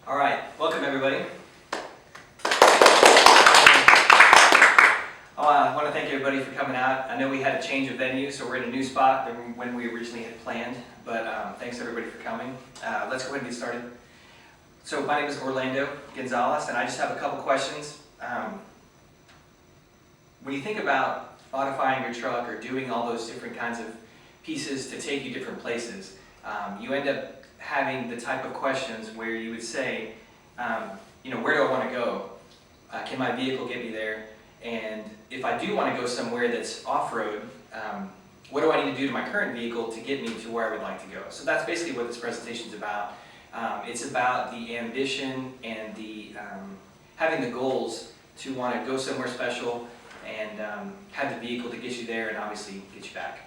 All right, welcome everybody. I want to thank everybody for coming out. I know we had a change of venue, so we're in a new spot than when we originally had planned, but thanks everybody for coming. Let's go ahead and get started. So my name is Orlando Gonzalez, and I just have a couple questions. When you think about modifying your truck or doing all those different kinds of pieces to take you different places, you end up having the type of questions where you would say, where do I want to go? Can my vehicle get me there? And if I do want to go somewhere that's off-road, what do I need to do to my current vehicle to get me to where I would like to go? So that's basically what this presentation is about. It's about the ambition and the having the goals to want to go somewhere special and have the vehicle to get you there and obviously get you back.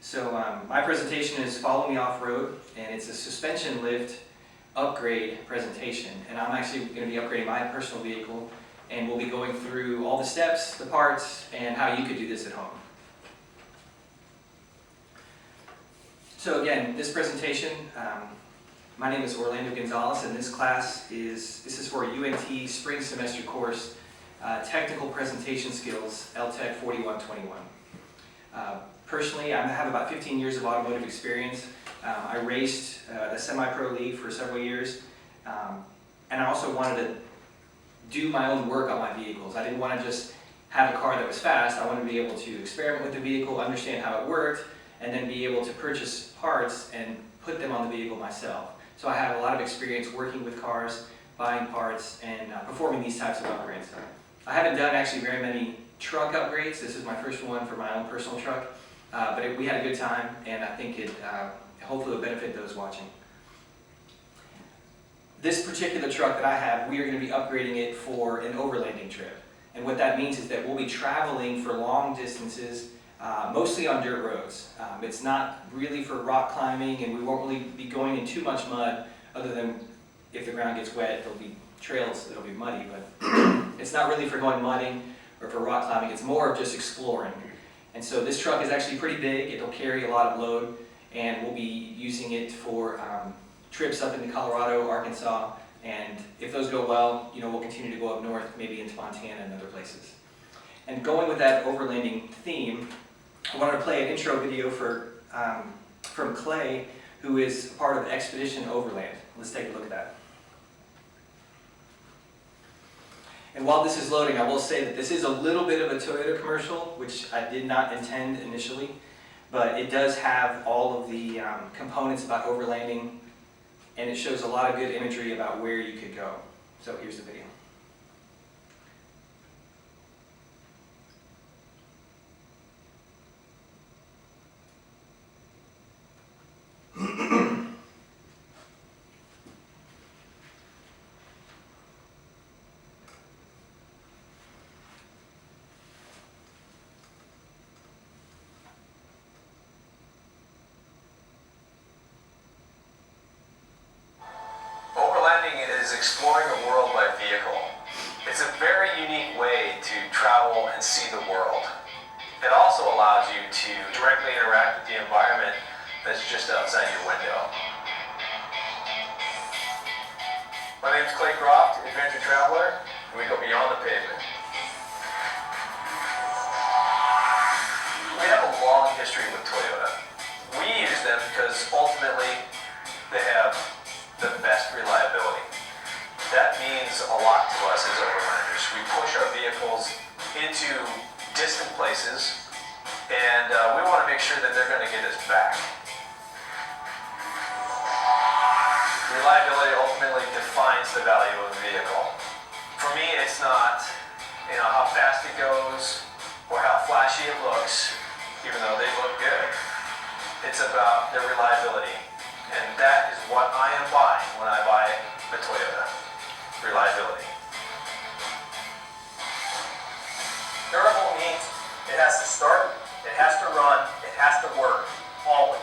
So my presentation is Follow Me Off-Road, and it's a suspension lift upgrade presentation. And I'm actually going to be upgrading my personal vehicle, and we'll be going through all the steps, the parts, and how you could do this at home. So again, this presentation, my name is Orlando Gonzalez, and this is for a UNT spring semester course, Technical Presentation Skills LTEC4121. Personally, I have about 15 years of automotive experience. I raced the semi-pro league for several years, and I also wanted to do my own work on my vehicles. I didn't want to just have a car that was fast. I wanted to be able to experiment with the vehicle, understand how it worked, and then be able to purchase parts and put them on the vehicle myself. So I have a lot of experience working with cars, buying parts, and performing these types of upgrades. I haven't done actually very many truck upgrades. This is my first one for my own personal truck. But we had a good time, and I think it hopefully will benefit those watching. This particular truck that I have, we are going to be upgrading it for an overlanding trip. And what that means is that we'll be traveling for long distances, mostly on dirt roads. It's not really for rock climbing, and we won't really be going in too much mud, other than if the ground gets wet, there'll be trails that'll be muddy, but it's not really for going mudding or for rock climbing. It's more of just exploring. And so this truck is actually pretty big. It'll carry a lot of load, and we'll be using it for trips up into Colorado, Arkansas, and if those go well, we'll continue to go up north, maybe into Montana and other places. And going with that overlanding theme, I wanted to play an intro video from Clay, who is part of Expedition Overland. Let's take a look at that. And while this is loading, I will say that this is a little bit of a Toyota commercial, which I did not intend initially, but it does have all of the components about overlanding, and it shows a lot of good imagery about where you could go. So here's the video. Is exploring the world by vehicle. It's a very unique way to travel and see the world. It also allows you to directly interact with the environment that's just outside your window. My name is Clay Croft, Adventure Traveler, and we go beyond the pavement. We have a long history with Toyota. We use them because ultimately they have the best reliability. That means a lot to us as overlanders. We push our vehicles into distant places, and we want to make sure that they're going to get us back. Reliability ultimately defines the value of a vehicle. For me, it's not how fast it goes or how flashy it looks, even though they look good. It's about their reliability, and that is what I am buying when I buy a Toyota. Reliability. Durable means it has to start, it has to run, it has to work, always.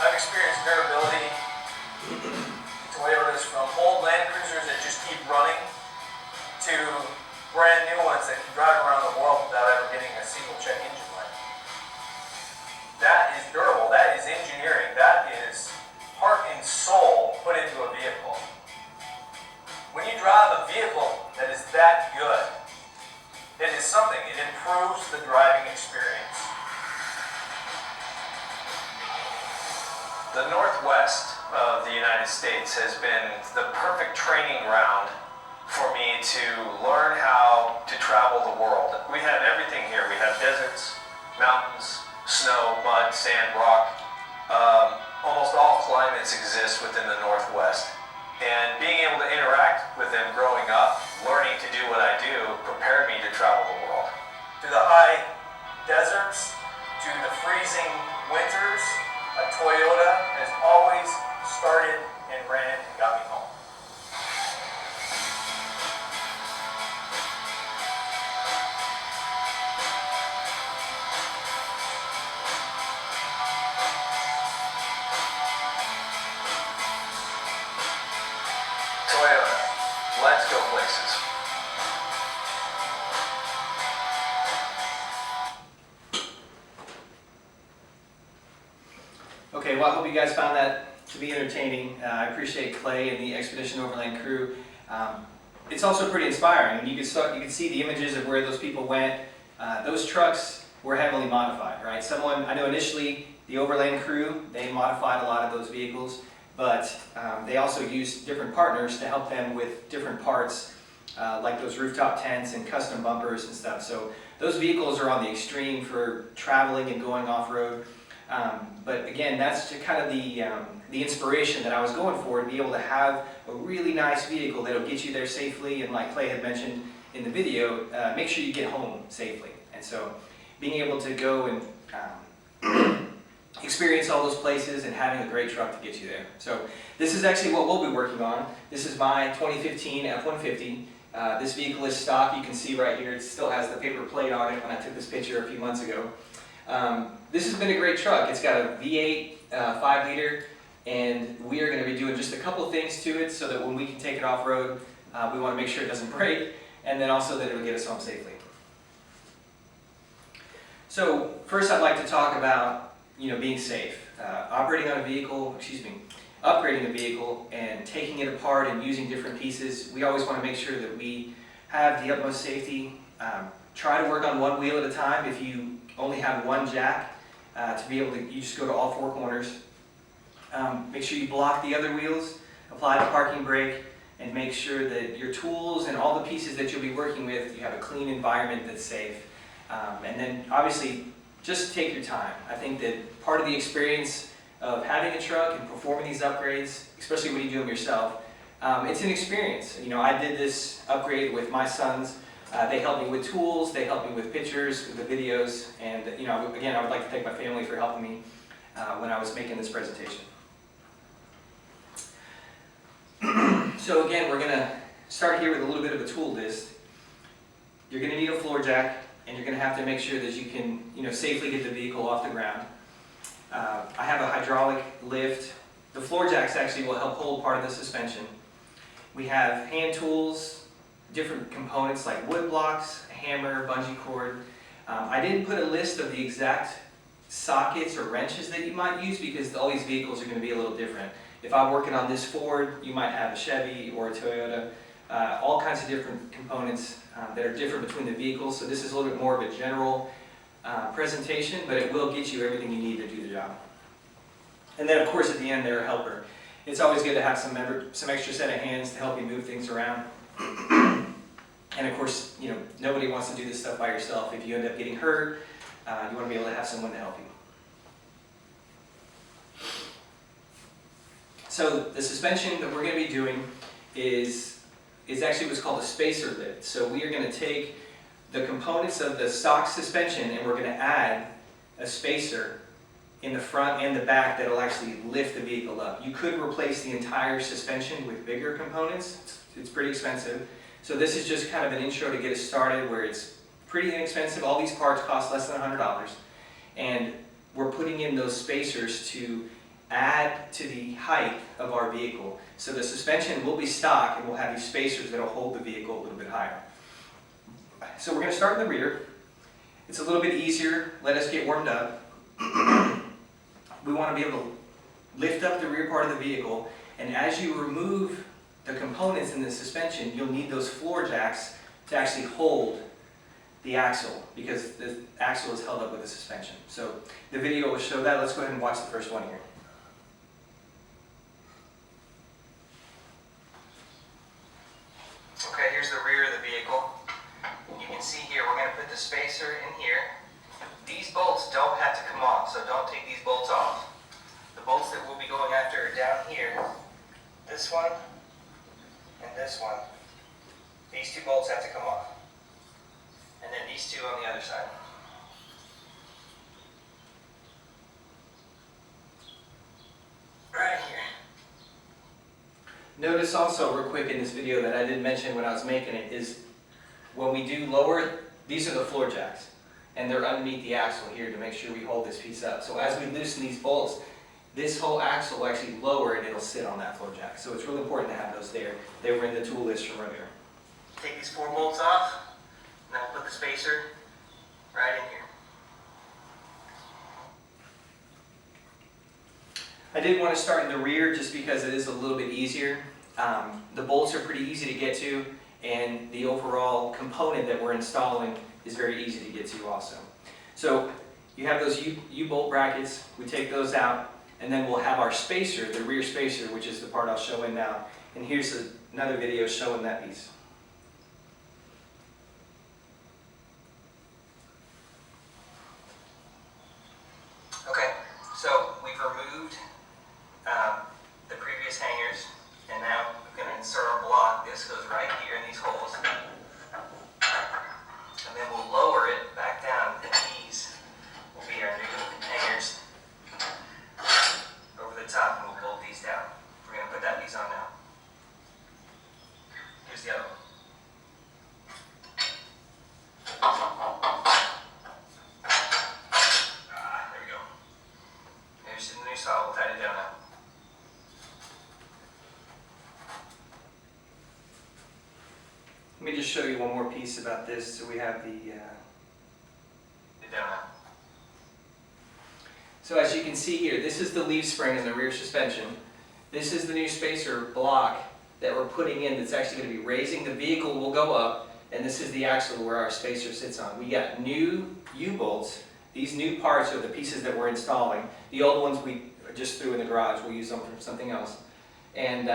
I've experienced durability in Toyotas from old Land Cruisers that just keep running to brand new ones that can drive around the world without ever getting a single check engine light. That is durable, that is engineering, that is heart and soul The Northwest of the United States has been the perfect training ground for me to learn how to travel the world. We have everything here. We have deserts, mountains, snow, mud, sand, rock. Almost all climates exist within the Northwest. And being able to interact with them growing up, learning to do what I do, prepared me to travel the world. To the high deserts, to the freezing winters, a Toyota has always started and ran and got me home. Toyota, let's go places. Okay, well, I hope you guys found that to be entertaining. I appreciate Clay and the Expedition Overland crew. It's also pretty inspiring. You can see the images of where those people went. Those trucks were heavily modified, right? I know initially the Overland crew, they modified a lot of those vehicles, but they also used different partners to help them with different parts, like those rooftop tents and custom bumpers and stuff. So those vehicles are on the extreme for traveling and going off-road. But again, that's just kind of the inspiration that I was going for, to be able to have a really nice vehicle that'll get you there safely, and like Clay had mentioned in the video, make sure you get home safely. And so being able to go and experience all those places and having a great truck to get you there. So this is actually what we'll be working on. This is my 2015 F-150. This vehicle is stock. You can see right here, it still has the paper plate on it when I took this picture a few months ago. This has been a great truck. It's got a V8 5 liter, and we are going to be doing just a couple things to it so that when we can take it off-road, we want to make sure it doesn't break, and then also that it will get us home safely. So first I'd like to talk about being safe. Upgrading a vehicle and taking it apart and using different pieces. We always want to make sure that we have the utmost safety. Try to work on one wheel at a time. If you only have one jack, to be able to, you just go to all four corners. Make sure you block the other wheels, apply the parking brake, and make sure that your tools and all the pieces that you'll be working with, you have a clean environment that's safe. And then obviously, just take your time. I think that part of the experience of having a truck and performing these upgrades, especially when you do them yourself, it's an experience. I did this upgrade with my sons. They helped me with tools, they helped me with pictures, with the videos, and again, I would like to thank my family for helping me when I was making this presentation. So again, we're going to start here with a little bit of a tool list. You're going to need a floor jack, and you're going to have to make sure that you can safely get the vehicle off the ground. I have a hydraulic lift. The floor jacks actually will help hold part of the suspension. We have hand tools, different components like wood blocks, a hammer, bungee cord. I didn't put a list of the exact sockets or wrenches that you might use because all these vehicles are going to be a little different. If I'm working on this Ford, you might have a Chevy or a Toyota, all kinds of different components that are different between the vehicles. So this is a little bit more of a general presentation, but it will get you everything you need to do the job. And then of course at the end they're a helper. It's always good to have some extra set of hands to help you move things around. And of course, nobody wants to do this stuff by yourself. If you end up getting hurt, you want to be able to have someone to help you. So the suspension that we're going to be doing is actually what's called a spacer lift. So we are going to take the components of the stock suspension and we're going to add a spacer in the front and the back that will actually lift the vehicle up. You could replace the entire suspension with bigger components. It's pretty expensive. So this is just kind of an intro to get us started where it's pretty inexpensive. All these parts cost less than $100. And we're putting in those spacers to add to the height of our vehicle. So the suspension will be stock and we'll have these spacers that will hold the vehicle a little bit higher. So we're going to start in the rear. It's a little bit easier. Let us get warmed up. We want to be able to lift up the rear part of the vehicle, and as you remove the components in the suspension, you'll need those floor jacks to actually hold the axle, because the axle is held up with the suspension. So the video will show that. Let's go ahead and watch the first one here. the spacer in here. These bolts don't have to come off, so don't take these bolts off. The bolts that we'll be going after are down here. This one and this one. These two bolts have to come off. And then these two on the other side. Right here. Notice also real quick in this video that I didn't mention when I was making it is when we do lower, these are the floor jacks. And they're underneath the axle here to make sure we hold this piece up. So as we loosen these bolts, this whole axle will actually lower and it'll sit on that floor jack. So it's really important to have those there. They were in the tool list from earlier. Take these 4 bolts off, and then we'll put the spacer right in here. I did want to start in the rear just because it is a little bit easier. The bolts are pretty easy to get to, and the overall component that we're installing is very easy to get to also. So you have those U-bolt brackets, we take those out, and then we'll have our spacer, the rear spacer, which is the part I'll show in now. And here's another video showing that piece. Okay, so we've removed the previous hangers, and now we're going to insert our block. This goes right here in these holes. And then we'll lower it back down, and these will be our new hangers over the top, and we'll bolt these down. We're going to put that piece on now. Here's the other one. There we go. There's the new saw. We'll tighten it down now. Let me just show you one more piece about this. So we have the down now. So as you can see here, this is the leaf spring in the rear suspension. This is the new spacer block that we're putting in that's actually going to be raising. The vehicle will go up, and this is the axle where our spacer sits on. We got new U-bolts. These new parts are the pieces that we're installing. The old ones we just threw in the garage. We'll use them for something else. And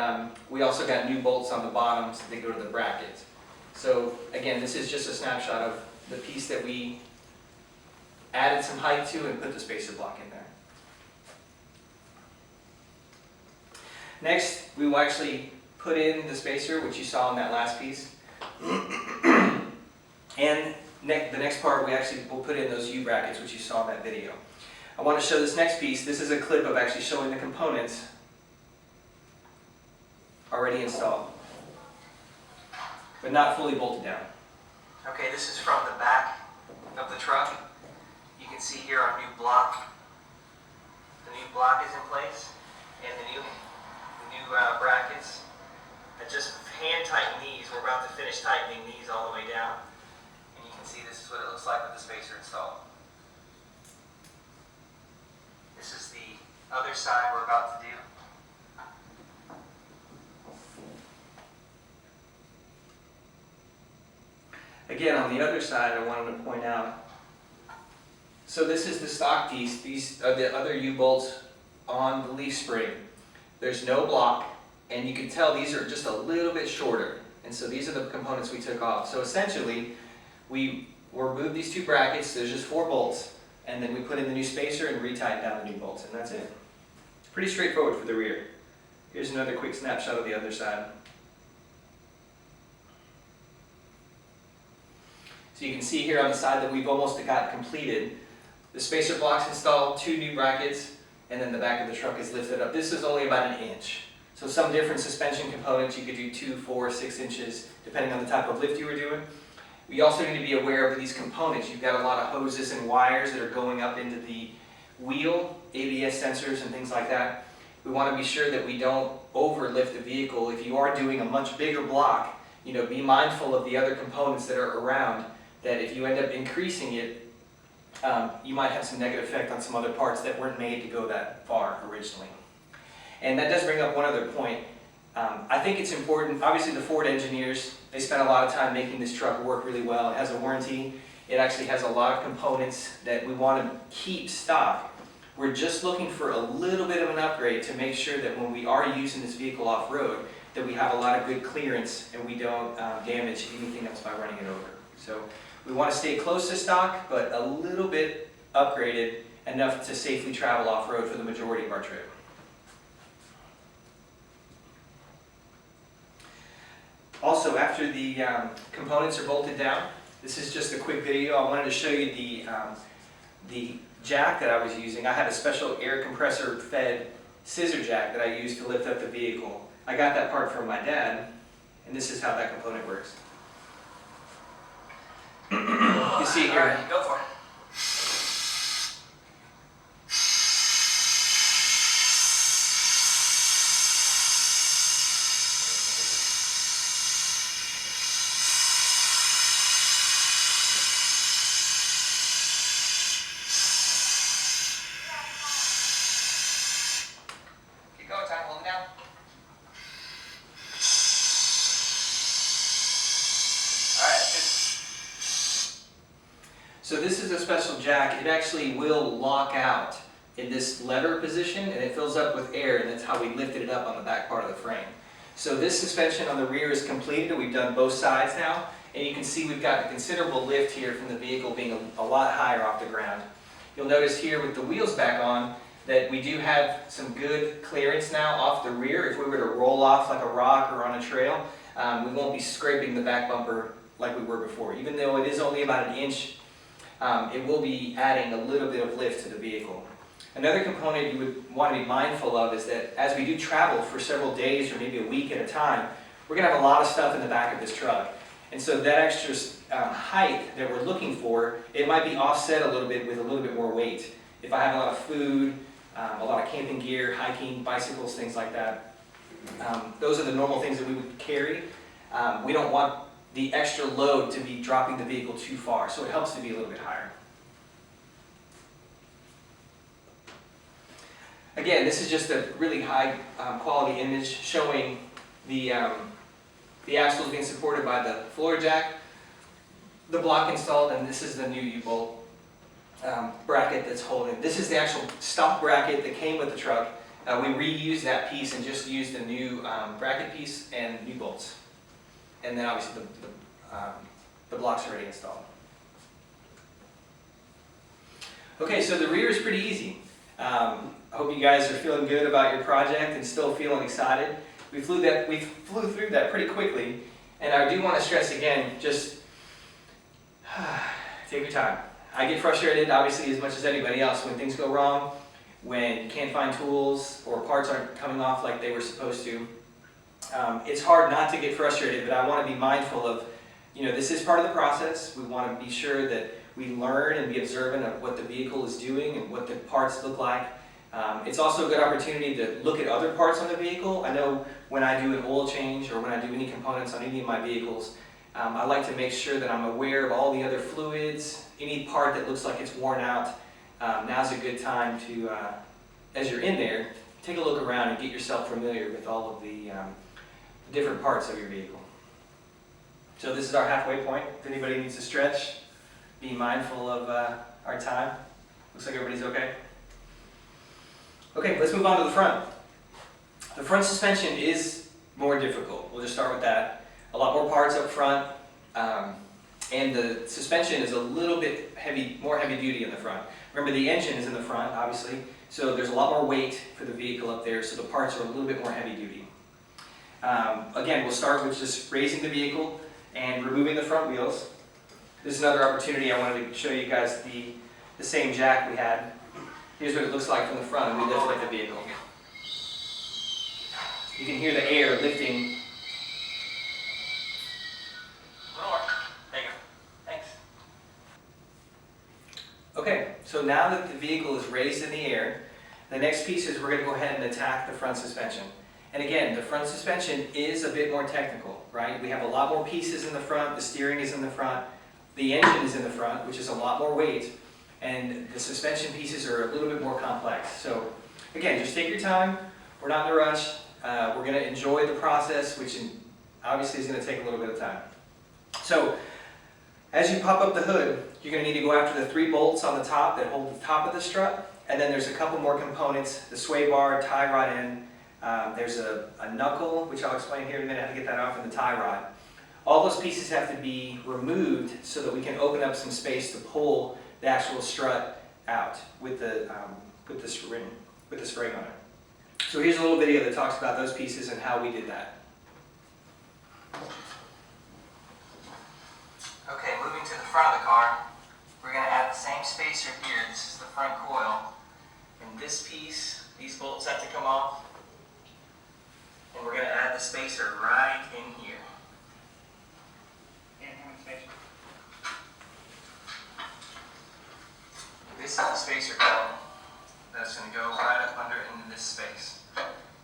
we also got new bolts on the bottom so they go to the brackets. So again, this is just a snapshot of the piece that we added some height to and put the spacer block in there. Next, we will actually put in the spacer, which you saw in that last piece. And the next part, we actually will put in those U-brackets, which you saw in that video. I want to show this next piece. This is a clip of actually showing the components already installed, but not fully bolted down. Okay, this is from the back of the truck. You can see here our new block. The new block is in place, and the new brackets. I just hand tighten these. We're about to finish tightening these all the way down. And you can see this is what it looks like with the spacer installed. This is the other side we're about to do. Again, on the other side, I wanted to point out, so this is the stock piece. These are the other U-bolts on the leaf spring. There's no block, and you can tell these are just a little bit shorter. And so these are the components we took off. So essentially, we removed these 2 brackets. There's just 4 bolts, and then we put in the new spacer and retightened down the new bolts, and that's it. Pretty straightforward for the rear. Here's another quick snapshot of the other side. So you can see here on the side that we've almost got completed. The spacer block's installed, 2 new brackets, and then the back of the truck is lifted up. This is only about 1 inch. So some different suspension components, you could do 2, 4, 6 inches, depending on the type of lift you were doing. We also need to be aware of these components. You've got a lot of hoses and wires that are going up into the wheel, ABS sensors and things like that. We want to be sure that we don't overlift the vehicle. If you are doing a much bigger block, be mindful of the other components that are around, that if you end up increasing it, you might have some negative effect on some other parts that weren't made to go that far originally. And that does bring up one other point. I think it's important, obviously the Ford engineers, they spent a lot of time making this truck work really well. It has a warranty. It actually has a lot of components that we want to keep stock. We're just looking for a little bit of an upgrade to make sure that when we are using this vehicle off-road, that we have a lot of good clearance and we don't damage anything else by running it over. So We want to stay close to stock, but a little bit upgraded, enough to safely travel off-road for the majority of our trip. Also, after the components are bolted down, this is just a quick video. I wanted to show you the jack that I was using. I have a special air compressor fed scissor jack that I use to lift up the vehicle. I got that part from my dad, and this is how that component works. You see it here. All right, go for it. Keep going, Ty. Hold it down. So this is a special jack. It actually will lock out in this lever position, and it fills up with air, and that's how we lifted it up on the back part of the frame. So this suspension on the rear is completed. We've done both sides now, and you can see we've got a considerable lift here from the vehicle being a lot higher off the ground. You'll notice here with the wheels back on that we do have some good clearance now off the rear. If we were to roll off like a rock or on a trail, we won't be scraping the back bumper like we were before. Even though it is only about an inch, it will be adding a little bit of lift to the vehicle. Another component you would want to be mindful of is that as we do travel for several days or maybe a week at a time, we're going to have a lot of stuff in the back of this truck. And so that extra height that we're looking for, it might be offset a little bit with a little bit more weight. If I have a lot of food, a lot of camping gear, hiking, bicycles, things like that, those are the normal things that we would carry. We don't want the extra load to be dropping the vehicle too far, so it helps to be a little bit higher. Again, this is just a really high quality image showing the axles being supported by the floor jack, the block installed, and this is the new U-bolt bracket that's holding. This is the actual stock bracket that came with the truck. We reused that piece and just used the new bracket piece and new bolts. And then obviously the block's already installed. Okay, so the rear is pretty easy. I hope you guys are feeling good about your project and still feeling excited. We flew through that pretty quickly, and I do want to stress again, just take your time. I get frustrated, obviously, as much as anybody else when things go wrong, when you can't find tools or parts aren't coming off like they were supposed to. It's hard not to get frustrated, but I want to be mindful of, this is part of the process. We want to be sure that we learn and be observant of what the vehicle is doing and what the parts look like. It's also a good opportunity to look at other parts on the vehicle. I know when I do an oil change or when I do any components on any of my vehicles, I like to make sure that I'm aware of all the other fluids, any part that looks like it's worn out. Now's a good time to, as you're in there, take a look around and get yourself familiar with all of the different parts of your vehicle. So this is our halfway point. If anybody needs to stretch, be mindful of our time. Looks like everybody's okay. Okay, let's move on to the front. The front suspension is more difficult. We'll just start with that. A lot more parts up front, and the suspension is a little bit more heavy duty in the front. Remember, the engine is in the front, obviously, so there's a lot more weight for the vehicle up there, so the parts are a little bit more heavy duty. Again, we'll start with just raising the vehicle and removing the front wheels. This is another opportunity. I wanted to show you guys the same jack we had. Here's what it looks like from the front, and we lift like the vehicle. You can hear the air lifting. There you go. Thanks. Okay, so now that the vehicle is raised in the air, the next piece is we're going to go ahead and attack the front suspension. And again, the front suspension is a bit more technical, right? We have a lot more pieces in the front, the steering is in the front, the engine is in the front, which is a lot more weight, and the suspension pieces are a little bit more complex. So again, just take your time. We're not in a rush. We're going to enjoy the process, which obviously is going to take a little bit of time. So as you pop up the hood, you're going to need to go after the 3 bolts on the top that hold the top of the strut, and then there's a couple more components, the sway bar, tie rod end. There's a knuckle, which I'll explain here in a minute how to get that off, and the tie rod. All those pieces have to be removed so that we can open up some space to pull the actual strut out with the spring on it. So here's a little video that talks about those pieces and how we did that. Okay, moving to the front of the car, we're going to add the same spacer here. This is the front coil. And this piece, these bolts have to come off. And we're going to add the spacer right in here. This is the spacer coil that's going to go right up under into this space.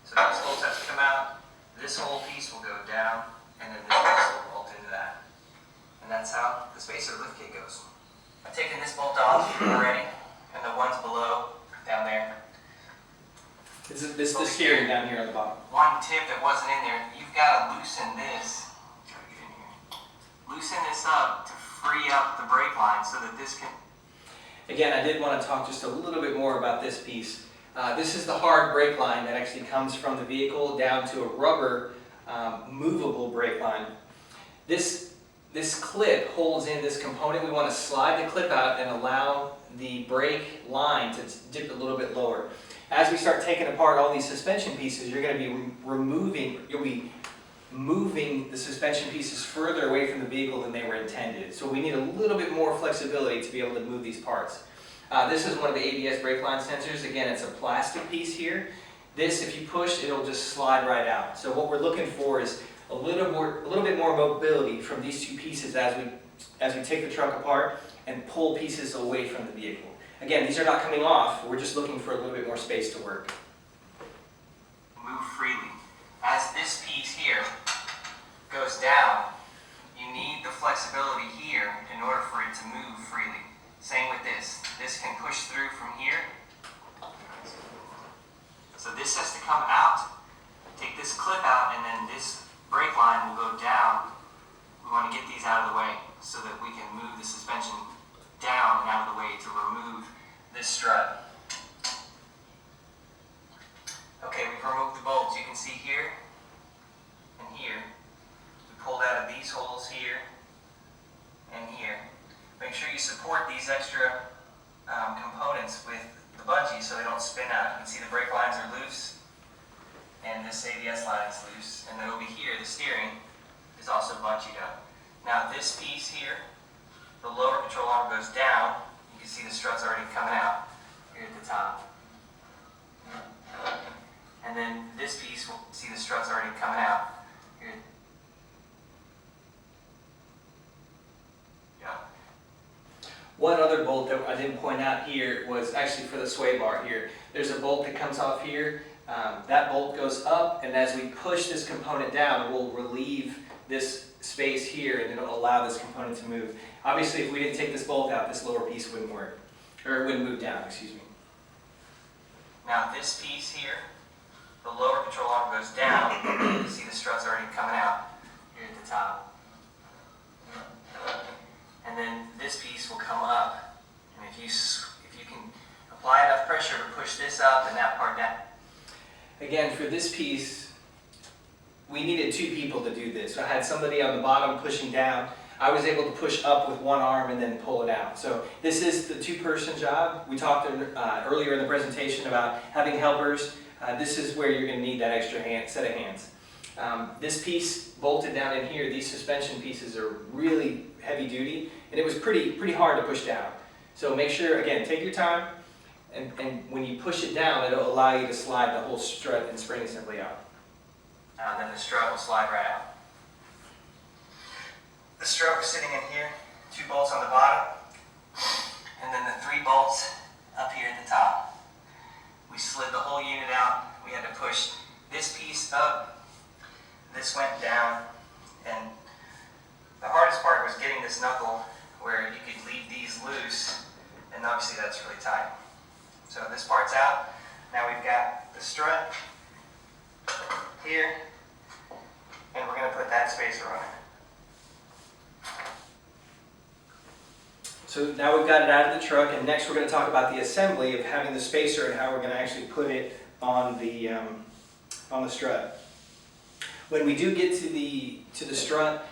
So these bolts have to come out. This whole piece will go down, and then this piece will bolt into that. And that's how the spacer lift kit goes. I've taken this bolt off already, and the ones below down there. This is the steering down here on the bottom. One tip that wasn't in there, you've got to loosen this. Try to get in here. Loosen this up to free up the brake line so that this can. Again, I did want to talk just a little bit more about this piece. This is the hard brake line that actually comes from the vehicle down to a rubber movable brake line. This clip holds in this component. We want to slide the clip out and allow the brake line to dip a little bit lower. As we start taking apart all these suspension pieces, you're going to be you'll be moving the suspension pieces further away from the vehicle than they were intended. So we need a little bit more flexibility to be able to move these parts. This is one of the ABS brake line sensors. Again, it's a plastic piece here. This, if you push, it'll just slide right out. So what we're looking for is a little bit more mobility from these two pieces as we take the truck apart and pull pieces away from the vehicle. Again, these are not coming off. We're just looking for a little bit more space to work. Move freely. As this piece here goes down, you need the flexibility here in order for it to move freely. Same with this. This can push through from here. So this has to come out. Take this clip out, and then this brake line will go down. We want to get these out of the way so that we can move the suspension down and out of the way to remove this strut. Okay, we've removed the bolts. You can see here and here. We pulled out of these holes here and here. Make sure you support these extra components with the bungee so they don't spin out. You can see the brake lines are loose and this ABS line is loose. And then over here, the steering is also bungeed up. Now this piece here, the lower control arm goes down. You can see the struts already coming out here at the top. And then this piece, we'll see the struts already coming out here. Yeah. One other bolt that I didn't point out here was actually for the sway bar here. There's a bolt that comes off here. That bolt goes up, and as we push this component down, we'll relieve this space here, and it'll allow this component to move. Obviously, if we didn't take this bolt out, this lower piece wouldn't work, or it wouldn't move down, excuse me. Now this piece here, the lower control arm goes down. You can see the struts already coming out here at the top. And then this piece will come up, and if you can apply enough pressure to push this up and that part down. Again, for this piece, we needed two people to do this. So I had somebody on the bottom pushing down. I was able to push up with one arm and then pull it out. So this is the two-person job. We talked earlier in the presentation about having helpers. This is where you're going to need that extra set of hands. This piece bolted down in here, these suspension pieces are really heavy duty, and it was pretty hard to push down. So make sure, again, take your time, and when you push it down, it'll allow you to slide the whole strut and spring assembly out. And then the strut will slide right out. The strut was sitting in here, 2 bolts on the bottom, and then the 3 bolts up here at the top. We slid the whole unit out. We had to push this piece up, this went down, and the hardest part was getting this knuckle where you could leave these loose, and obviously that's really tight. So this part's out. Now we've got the strut here, and we're going to put that spacer on it. So now we've got it out of the truck, and next we're going to talk about the assembly of having the spacer and how we're going to actually put it on the strut. When we do get to the strut,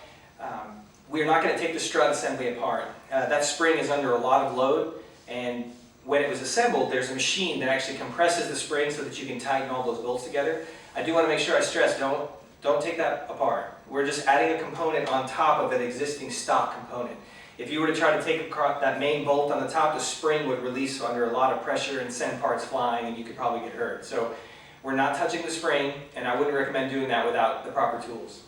we're not going to take the strut assembly apart. That spring is under a lot of load, and when it was assembled, there's a machine that actually compresses the spring so that you can tighten all those bolts together. I do want to make sure I stress, don't take that apart. We're just adding a component on top of an existing stock component. If you were to try to take that main bolt on the top, the spring would release under a lot of pressure and send parts flying, and you could probably get hurt. So we're not touching the spring, and I wouldn't recommend doing that without the proper tools.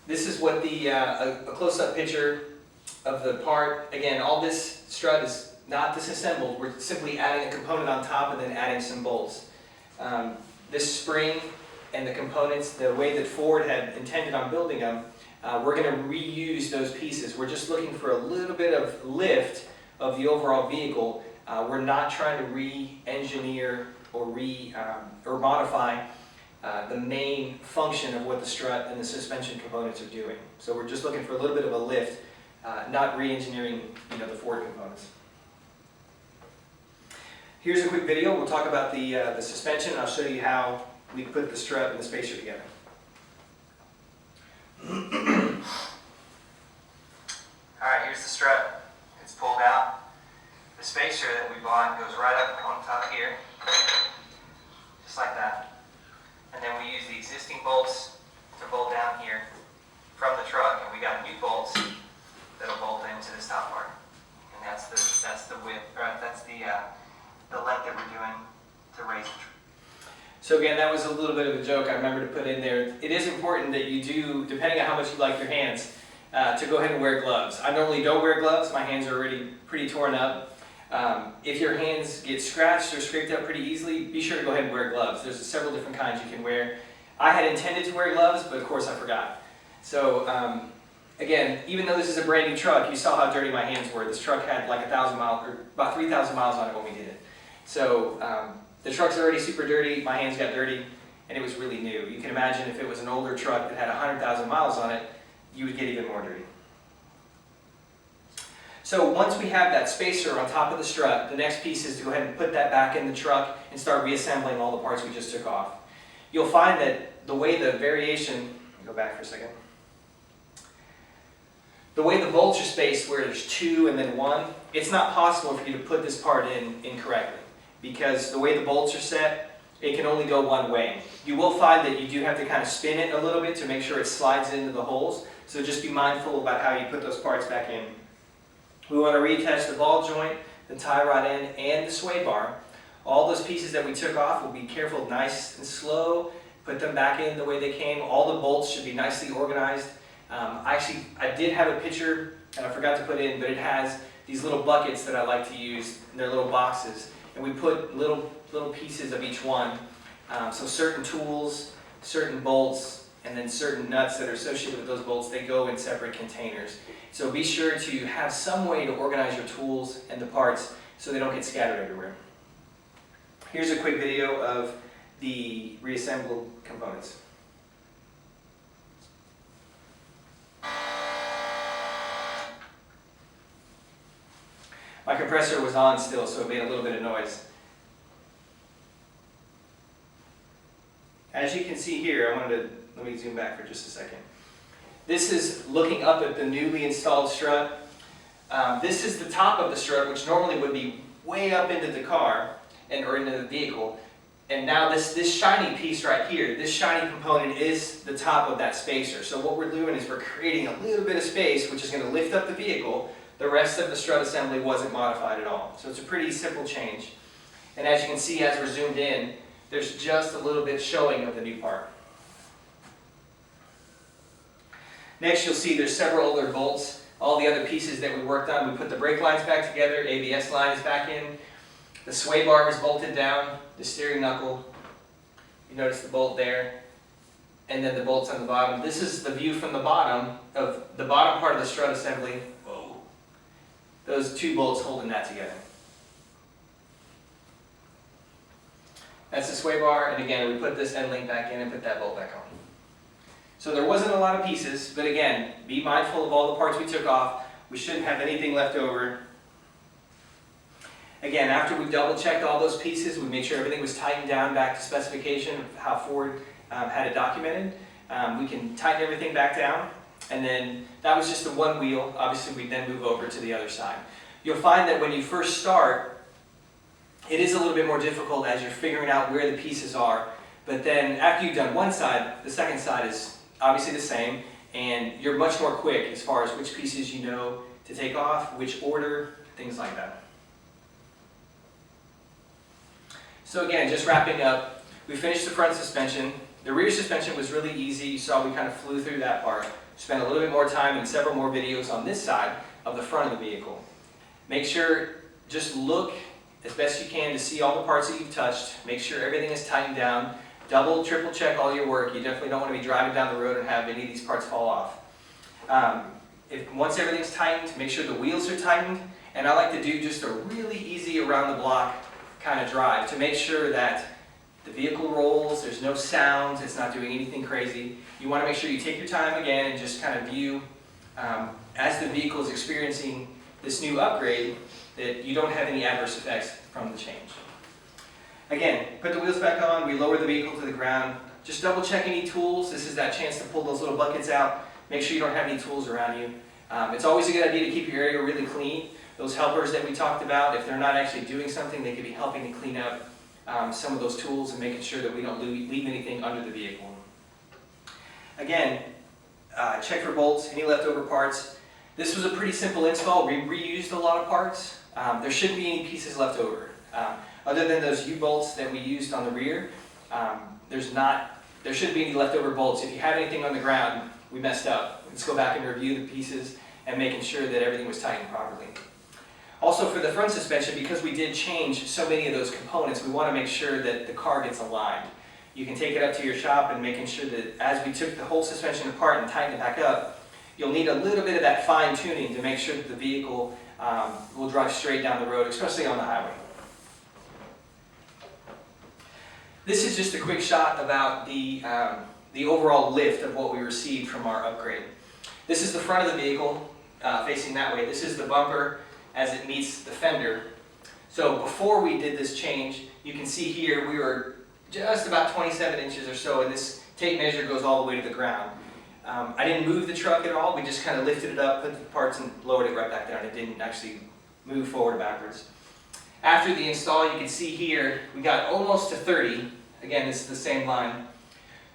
This is what a close-up picture of the part. Again, all this strut is not disassembled. We're simply adding a component on top and then adding some bolts. This spring and the components, the way that Ford had intended on building them, we're going to reuse those pieces. We're just looking for a little bit of lift of the overall vehicle. We're not trying to re-engineer or modify the main function of what the strut and the suspension components are doing. So we're just looking for a little bit of a lift, not re-engineering, the Ford components. Here's a quick video. We'll talk about the suspension, and I'll show you how we put the strut and the spacer together. Alright, here's the strut. It's pulled out. The spacer that we bought goes right up on top here, just like that. And then we use the existing bolts to bolt down here from the truck, and we got new bolts that'll bolt into this top part. And that's the width, or that's the length that we're doing to raise the truck. So again, that was a little bit of a joke I remember to put in there. It is important that you do, depending on how much you like your hands, to go ahead and wear gloves. I normally don't wear gloves. My hands are already pretty torn up. If your hands get scratched or scraped up pretty easily, be sure to go ahead and wear gloves. There's several different kinds you can wear. I had intended to wear gloves, but of course I forgot. So again, even though this is a brand new truck, you saw how dirty my hands were. This truck had like 1,000 miles, or about 3,000 miles on it when we did it. So the truck's already super dirty, my hands got dirty, and it was really new. You can imagine if it was an older truck that had 100,000 miles on it, you would get even more dirty. So once we have that spacer on top of the strut, the next piece is to go ahead and put that back in the truck and start reassembling all the parts we just took off. You'll find that the way the variation, let me go back for a second. The way the bolts are spaced, where there's 2 and then 1, it's not possible for you to put this part in incorrectly, because the way the bolts are set, it can only go one way. You will find that you do have to kind of spin it a little bit to make sure it slides into the holes, so just be mindful about how you put those parts back in. We want to reattach the ball joint, the tie rod end, and the sway bar. All those pieces that we took off, we'll be careful, nice and slow, put them back in the way they came. All the bolts should be nicely organized. I did have a picture that I forgot to put in, but it has these little buckets that I like to use, and they're little boxes, and we put little pieces of each one. So certain tools, certain bolts, and then certain nuts that are associated with those bolts, they go in separate containers. So be sure to have some way to organize your tools and the parts so they don't get scattered everywhere. Here's a quick video of the reassembled components. My compressor was on still, so it made a little bit of noise. As you can see here, let me zoom back for just a second. This is looking up at the newly installed strut. This is the top of the strut, which normally would be way up into the car or into the vehicle. And now this shiny piece right here, this shiny component is the top of that spacer. So what we're doing is we're creating a little bit of space, which is going to lift up the vehicle. The rest of the strut assembly wasn't modified at all. So it's a pretty simple change. And as you can see, as we're zoomed in, there's just a little bit showing of the new part. Next, you'll see there's several other bolts. All the other pieces that we worked on, we put the brake lines back together, ABS line is back in, the sway bar is bolted down, the steering knuckle, you notice the bolt there, and then the bolts on the bottom. This is the view from the bottom of the bottom part of the strut assembly. Whoa. Those 2 bolts holding that together. That's the sway bar, and again, we put this end link back in and put that bolt back on. So there wasn't a lot of pieces, but again, be mindful of all the parts we took off. We shouldn't have anything left over. Again, after we double checked all those pieces, we made sure everything was tightened down back to specification of how Ford had it documented. We can tighten everything back down, and then that was just the one wheel. Obviously, we then move over to the other side. You'll find that when you first start, it is a little bit more difficult as you're figuring out where the pieces are, but then after you've done one side, the second side is obviously the same, and you're much more quick as far as which pieces you know to take off, which order, things like that. So again, just wrapping up, we finished the front suspension. The rear suspension was really easy. You saw we kind of flew through that part. Spent a little bit more time and several more videos on this side of the front of the vehicle. Make sure, just look as best you can to see all the parts that you've touched. Make sure everything is tightened down. Double, triple check all your work. You definitely don't want to be driving down the road and have any of these parts fall off. Once everything's tightened, make sure the wheels are tightened. And I like to do just a really easy around the block kind of drive to make sure that the vehicle rolls, there's no sounds, it's not doing anything crazy. You want to make sure you take your time again and just kind of view as the vehicle is experiencing this new upgrade that you don't have any adverse effects from the change. Again, put the wheels back on, we lower the vehicle to the ground. Just double check any tools. This is that chance to pull those little buckets out. Make sure you don't have any tools around you. It's always a good idea to keep your area really clean. Those helpers that we talked about, if they're not actually doing something, they could be helping to clean up some of those tools and making sure that we don't leave anything under the vehicle. Again, check for bolts, any leftover parts. This was a pretty simple install. We reused a lot of parts. There shouldn't be any pieces left over. Other than those U-bolts that we used on the rear, there shouldn't be any leftover bolts. If you had anything on the ground, we messed up. Let's go back and review the pieces and making sure that everything was tightened properly. Also for the front suspension, because we did change so many of those components, we want to make sure that the car gets aligned. You can take it up to your shop and making sure that as we took the whole suspension apart and tightened it back up, you'll need a little bit of that fine tuning to make sure that the vehicle will drive straight down the road, especially on the highway. This is just a quick shot about the overall lift of what we received from our upgrade. This is the front of the vehicle facing that way. This is the bumper as it meets the fender. So before we did this change, you can see here we were just about 27 inches or so, and this tape measure goes all the way to the ground. I didn't move the truck at all. We just kind of lifted it up, put the parts, and lowered it right back down. It didn't actually move forward or backwards. After the install, you can see here, we got almost to 30. Again, this is the same line.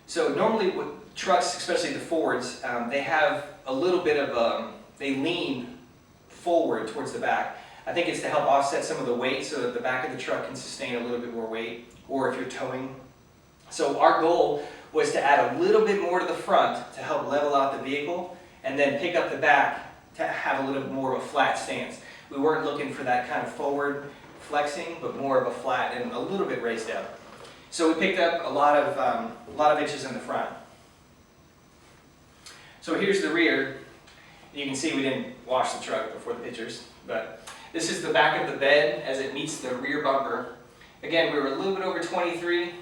So normally with trucks, especially the Fords, they have a little bit of, they lean forward towards the back. I think it's to help offset some of the weight so that the back of the truck can sustain a little bit more weight, or if you're towing. So our goal was to add a little bit more to the front to help level out the vehicle, and then pick up the back to have a little bit more of a flat stance. We weren't looking for that kind of forward flexing, but more of a flat and a little bit raised up. So we picked up a lot of inches in the front. So here's the rear. You can see we didn't wash the truck before the pictures, but this is the back of the bed as it meets the rear bumper. Again, we were a little bit over 23,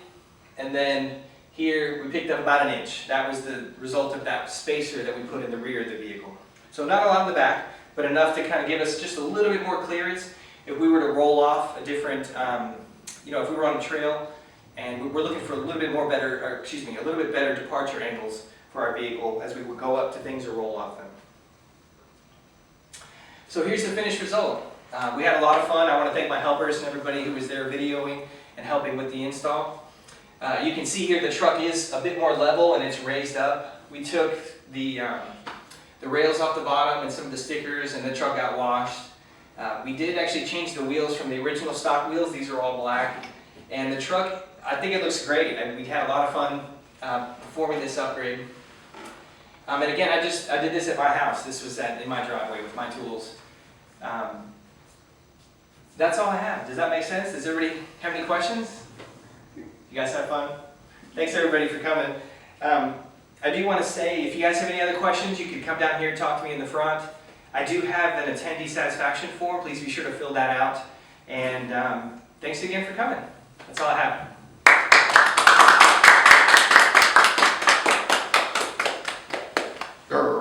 and then here we picked up about an inch. That was the result of that spacer that we put in the rear of the vehicle. So not a lot in the back, but enough to kind of give us just a little bit more clearance if we were to roll off a different, if we were on a trail and we're looking for a little bit better departure angles for our vehicle as we would go up to things or roll off them. So here's the finished result. We had a lot of fun. I want to thank my helpers and everybody who was there videoing and helping with the install. You can see here the truck is a bit more level and it's raised up. We took the rails off the bottom and some of the stickers, and the truck got washed. We did actually change the wheels from the original stock wheels. These are all black. And the truck, I think it looks great. And we had a lot of fun performing this upgrade. And again, I did this at my house. This was in my driveway with my tools. That's all I have. Does that make sense? Does everybody have any questions? You guys have fun? Thanks everybody for coming. I do want to say, if you guys have any other questions, you can come down here and talk to me in the front. I do have an attendee satisfaction form. Please be sure to fill that out. And thanks again for coming. That's all I have. Grr.